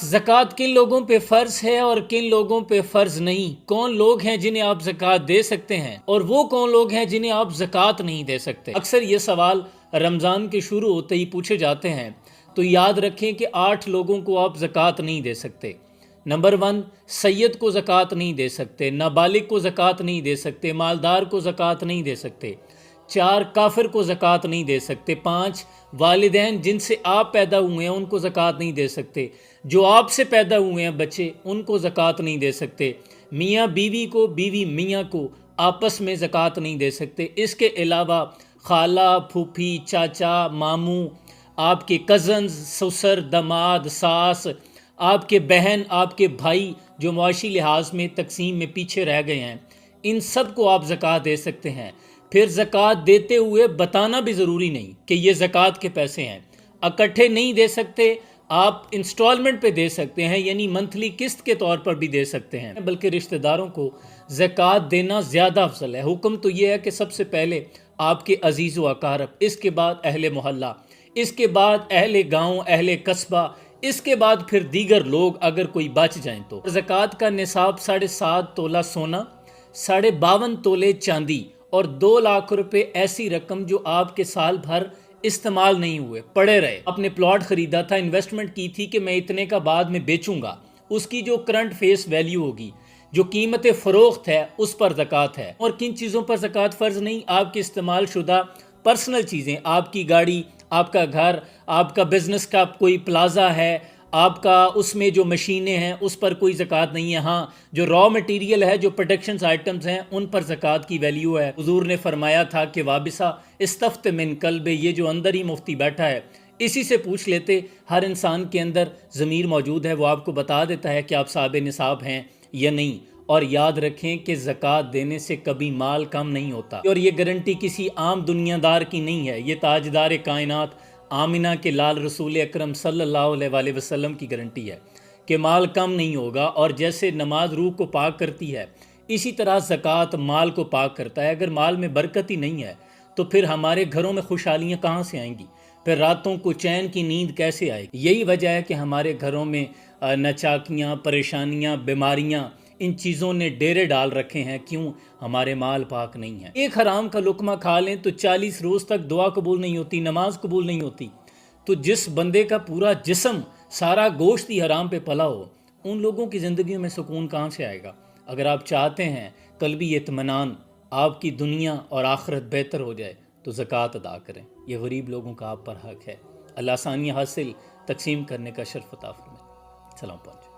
ज़कात किन लोगों पे फ़र्ज़ है और किन लोगों पे फ़र्ज़ नहीं? कौन लोग हैं जिन्हें आप ज़कात दे सकते हैं और वो कौन लोग हैं जिन्हें आप ज़कात नहीं दे सकते? अक्सर ये सवाल रमज़ान के शुरू होते ही पूछे जाते हैं, तो याद रखें कि 8 लोगों को आप ज़कात नहीं दे सकते। नंबर 1, सैयद को ज़कात नहीं दे सकते, नाबालिग को ज़कात नहीं दे सकते, मालदार को ज़कात नहीं दे सकते। 4, काफिर को ज़कात नहीं दे सकते। 5, वालिदैन जिनसे आप पैदा हुए हैं उनको ज़कात नहीं दे सकते। जो आपसे पैदा हुए हैं बच्चे, उनको ज़कात नहीं दे सकते। मियाँ बीवी को, बीवी मियाँ को आपस में ज़कात नहीं दे सकते। इसके अलावा खाला, फूफी, चाचा, मामू, आपके कज़न्स, ससुर, दामाद, सास, आपके बहन, आपके भाई जो मुआशी लिहाज में तकसीम में पीछे रह गए हैं, इन सब को आप ज़कात दे सकते हैं। फिर ज़कात देते हुए बताना भी ज़रूरी नहीं कि ये ज़कात के पैसे हैं। इकट्ठे नहीं दे सकते, आप इंस्टॉलमेंट पे दे सकते हैं, यानी मंथली किस्त के तौर पर भी दे सकते हैं। बल्कि रिश्तेदारों को ज़कात देना ज़्यादा अफजल है। हुक्म तो ये है कि सबसे पहले आपके अजीज़ व अकारब, इसके बाद अहले मोहल्ला, इसके बाद अहले गाँव, अहले कस्बा, इसके बाद फिर दीगर लोग अगर कोई बच जाएं तो। ज़कात का निसाब 7.5 तोला सोना, 52 तोले चांदी और 2 लाख रुपए ऐसी रकम जो आपके साल भर इस्तेमाल नहीं हुए, पड़े रहे। आपने प्लॉट खरीदा था, इन्वेस्टमेंट की थी कि मैं इतने का बाद में बेचूंगा, उसकी जो करंट फेस वैल्यू होगी, जो कीमत फ़रोख्त है, उस पर ज़कात है। और किन चीज़ों पर ज़कात फ़र्ज़ नहीं? आपकी इस्तेमाल शुदा पर्सनल चीज़ें, आपकी गाड़ी, आपका घर, आपका बिज़नेस का कोई प्लाज़ा है, आपका उसमें जो मशीनें हैं उस पर कोई ज़कात नहीं है। हाँ, जो रॉ मटेरियल है, जो प्रोडक्शन आइटम्स हैं, उन पर ज़कात की वैल्यू है। हुज़ूर ने फरमाया था कि वाबिसा इस्तफ्त मिन कल्बे, ये जो अंदर ही मुफ्ती बैठा है, इसी से पूछ लेते। हर इंसान के अंदर ज़मीर मौजूद है, वो आपको बता देता है कि आप साहिब निसाब हैं या नहीं। और याद रखें कि ज़कात देने से कभी माल कम नहीं होता, और ये गारंटी किसी आम दुनियादार की नहीं है, ये ताजदार कायनात आमिना के लाल रसूल अकरम सल्लल्लाहु अलैहि वसल्लम की गारंटी है कि माल कम नहीं होगा। और जैसे नमाज रूह को पाक करती है, इसी तरह ज़कात माल को पाक करता है। अगर माल में बरकत ही नहीं है तो फिर हमारे घरों में खुशहालियाँ कहाँ से आएंगी? फिर रातों को चैन की नींद कैसे आएगी? यही वजह है कि हमारे घरों में नचाकियाँ, परेशानियाँ, बीमारियाँ, इन चीज़ों ने डेरे डाल रखे हैं। क्यों? हमारे माल पाक नहीं है। एक हराम का लुकमा खा लें तो 40 रोज़ तक दुआ कबूल नहीं होती, नमाज कबूल नहीं होती। तो जिस बंदे का पूरा जिस्म, सारा गोश्त ही हराम पे पला हो, उन लोगों की ज़िंदगी में सुकून कहाँ से आएगा? अगर आप चाहते हैं कल्बी इत्मीनान, आपकी दुनिया और आखिरत बेहतर हो जाए, तो ज़कात अदा करें। ये गरीब लोगों का आप पर हक है। अल्लाह आसानियाँ हासिल तकसीम करने का शर्फ अता फरमाए। सलाम पहुंचे।